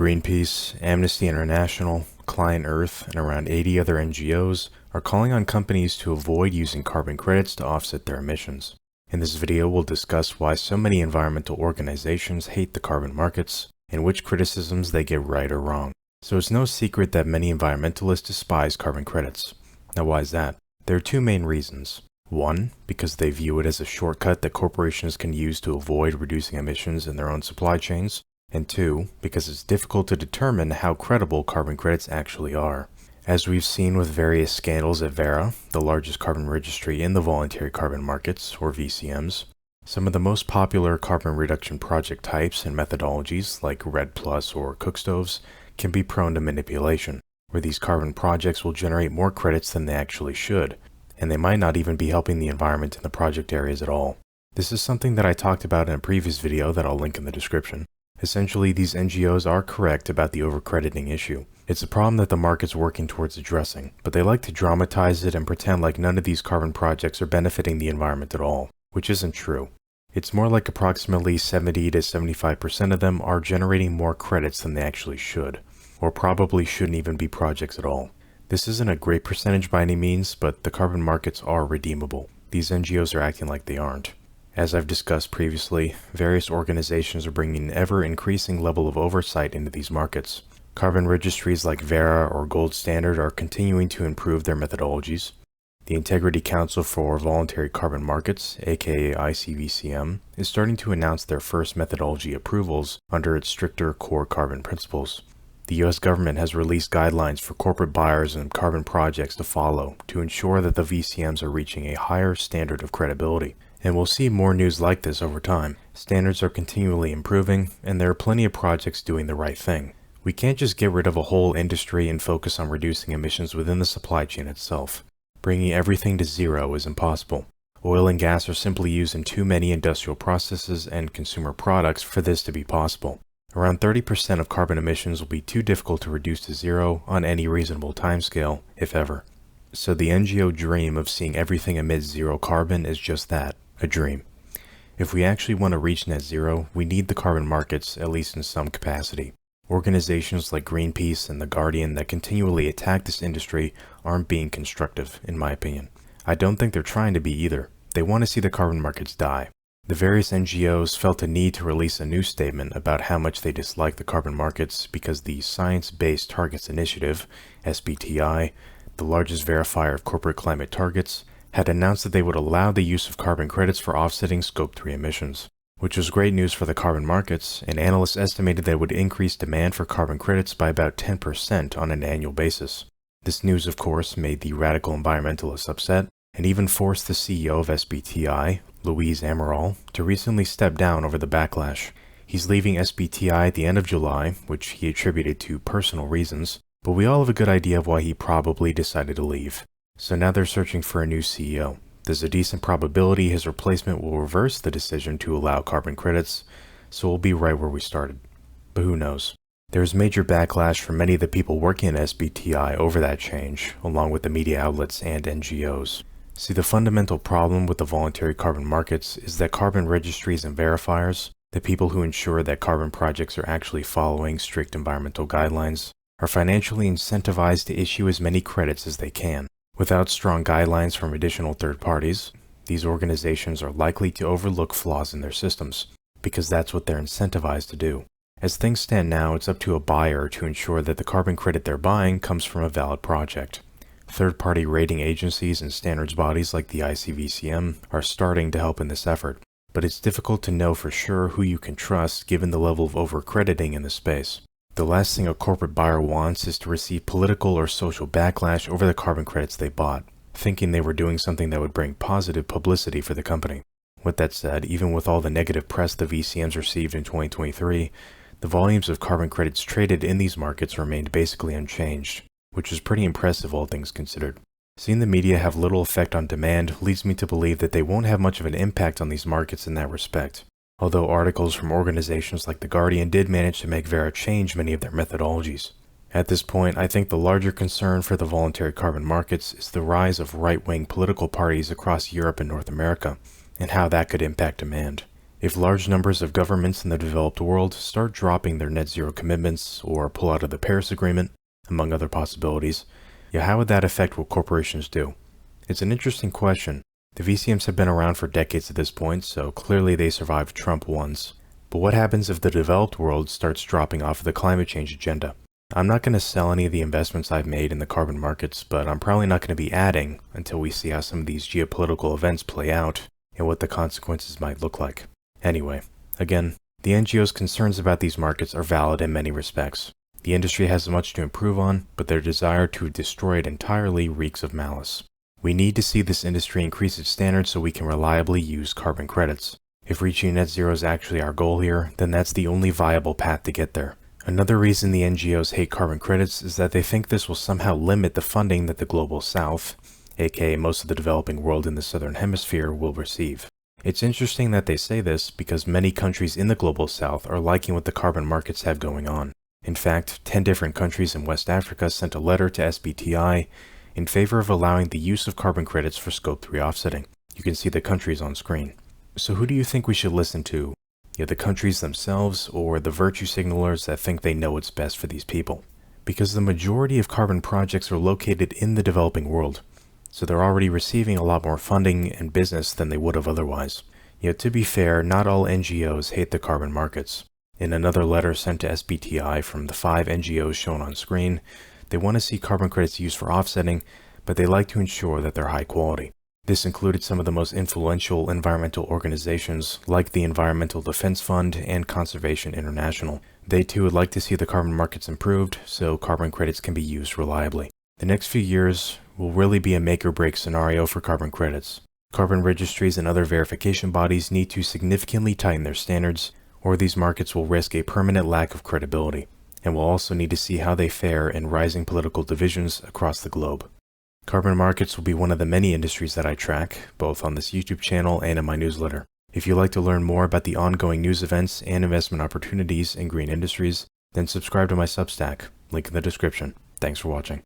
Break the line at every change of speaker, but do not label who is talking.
Greenpeace, Amnesty International, Client Earth, and around 80 other NGOs are calling on companies to avoid using carbon credits to offset their emissions. In this video, we'll discuss why so many environmental organizations hate the carbon markets and which criticisms they get right or wrong. So it's no secret that many environmentalists despise carbon credits. Now why is that? There are two main reasons. One, because they view it as a shortcut that corporations can use to avoid reducing emissions in their own supply chains. And two, because it's difficult to determine how credible carbon credits actually are. As we've seen with various scandals at Verra, the largest carbon registry in the voluntary carbon markets, or VCMs, some of the most popular carbon reduction project types and methodologies, like RED Plus or cook stoves, can be prone to manipulation, where these carbon projects will generate more credits than they actually should, and they might not even be helping the environment in the project areas at all. This is something that I talked about in a previous video that I'll link in the description. Essentially, these NGOs are correct about the overcrediting issue. It's a problem that the market's working towards addressing, but they like to dramatize it and pretend like none of these carbon projects are benefiting the environment at all, which isn't true. It's more like approximately 70 to 75% of them are generating more credits than they actually should, or probably shouldn't even be projects at all. This isn't a great percentage by any means, but the carbon markets are redeemable. These NGOs are acting like they aren't. As I've discussed previously, various organizations are bringing an ever-increasing level of oversight into these markets. Carbon registries like Verra or Gold Standard are continuing to improve their methodologies. The Integrity Council for Voluntary Carbon Markets, aka ICVCM, is starting to announce their first methodology approvals under its stricter core carbon principles. The US government has released guidelines for corporate buyers and carbon projects to follow to ensure that the VCMs are reaching a higher standard of credibility. And we'll see more news like this over time. Standards are continually improving, and there are plenty of projects doing the right thing. We can't just get rid of a whole industry and focus on reducing emissions within the supply chain itself. Bringing everything to zero is impossible. Oil and gas are simply used in too many industrial processes and consumer products for this to be possible. Around 30% of carbon emissions will be too difficult to reduce to zero on any reasonable timescale, if ever. So the NGO dream of seeing everything emit zero carbon is just that. A dream. If we actually want to reach net zero, we need the carbon markets, at least in some capacity. Organizations like Greenpeace and The Guardian that continually attack this industry aren't being constructive, in my opinion. I don't think they're trying to be either. They want to see the carbon markets die. The various NGOs felt a need to release a new statement about how much they dislike the carbon markets because the Science-Based Targets Initiative, SBTI, the largest verifier of corporate climate targets, had announced that they would allow the use of carbon credits for offsetting Scope 3 emissions, which was great news for the carbon markets, and analysts estimated that it would increase demand for carbon credits by about 10% on an annual basis. This news, of course, made the radical environmentalists upset, and even forced the CEO of SBTI, Luis Amaral, to recently step down over the backlash. He's leaving SBTI at the end of July, which he attributed to personal reasons, but we all have a good idea of why he probably decided to leave. So now they're searching for a new CEO. There's a decent probability his replacement will reverse the decision to allow carbon credits, so we'll be right where we started. But who knows? There's major backlash from many of the people working at SBTI over that change, along with the media outlets and NGOs. See, the fundamental problem with the voluntary carbon markets is that carbon registries and verifiers, the people who ensure that carbon projects are actually following strict environmental guidelines, are financially incentivized to issue as many credits as they can. Without strong guidelines from additional third parties, these organizations are likely to overlook flaws in their systems, because that's what they're incentivized to do. As things stand now, it's up to a buyer to ensure that the carbon credit they're buying comes from a valid project. Third-party rating agencies and standards bodies like the ICVCM are starting to help in this effort, but it's difficult to know for sure who you can trust given the level of overcrediting in the space. The last thing a corporate buyer wants is to receive political or social backlash over the carbon credits they bought, thinking they were doing something that would bring positive publicity for the company. With that said, even with all the negative press the VCMs received in 2023, the volumes of carbon credits traded in these markets remained basically unchanged, which is pretty impressive all things considered. Seeing the media have little effect on demand leads me to believe that they won't have much of an impact on these markets in that respect. Although articles from organizations like The Guardian did manage to make Verra change many of their methodologies. At this point, I think the larger concern for the voluntary carbon markets is the rise of right-wing political parties across Europe and North America, and how that could impact demand. If large numbers of governments in the developed world start dropping their net zero commitments or pull out of the Paris Agreement, among other possibilities, how would that affect what corporations do? It's an interesting question. The VCMs have been around for decades at this point, so clearly they survived Trump once. But what happens if the developed world starts dropping off of the climate change agenda? I'm not going to sell any of the investments I've made in the carbon markets, but I'm probably not going to be adding until we see how some of these geopolitical events play out and what the consequences might look like. Anyway, again, the NGOs' concerns about these markets are valid in many respects. The industry has much to improve on, but their desire to destroy it entirely reeks of malice. We need to see this industry increase its standards so we can reliably use carbon credits. If reaching net zero is actually our goal here, then that's the only viable path to get there. Another reason the NGOs hate carbon credits is that they think this will somehow limit the funding that the Global South, aka most of the developing world in the Southern Hemisphere, will receive. It's interesting that they say this because many countries in the Global South are liking what the carbon markets have going on. In fact, 10 different countries in West Africa sent a letter to SBTI in favor of allowing the use of carbon credits for Scope 3 offsetting. You can see the countries on screen. So who do you think we should listen to? The countries themselves or the virtue signalers that think they know what's best for these people? Because the majority of carbon projects are located in the developing world, so they're already receiving a lot more funding and business than they would have otherwise. To be fair, not all NGOs hate the carbon markets. In another letter sent to SBTI from the 5 NGOs shown on screen, they want to see carbon credits used for offsetting, but they like to ensure that they're high quality. This included some of the most influential environmental organizations like the Environmental Defense Fund and Conservation International. They too would like to see the carbon markets improved so carbon credits can be used reliably. The next few years will really be a make or break scenario for carbon credits. Carbon registries and other verification bodies need to significantly tighten their standards, or these markets will risk a permanent lack of credibility, and we'll also need to see how they fare in rising political divisions across the globe. Carbon markets will be one of the many industries that I track, both on this YouTube channel and in my newsletter. If you'd like to learn more about the ongoing news events and investment opportunities in green industries, then subscribe to my Substack, link in the description. Thanks for watching.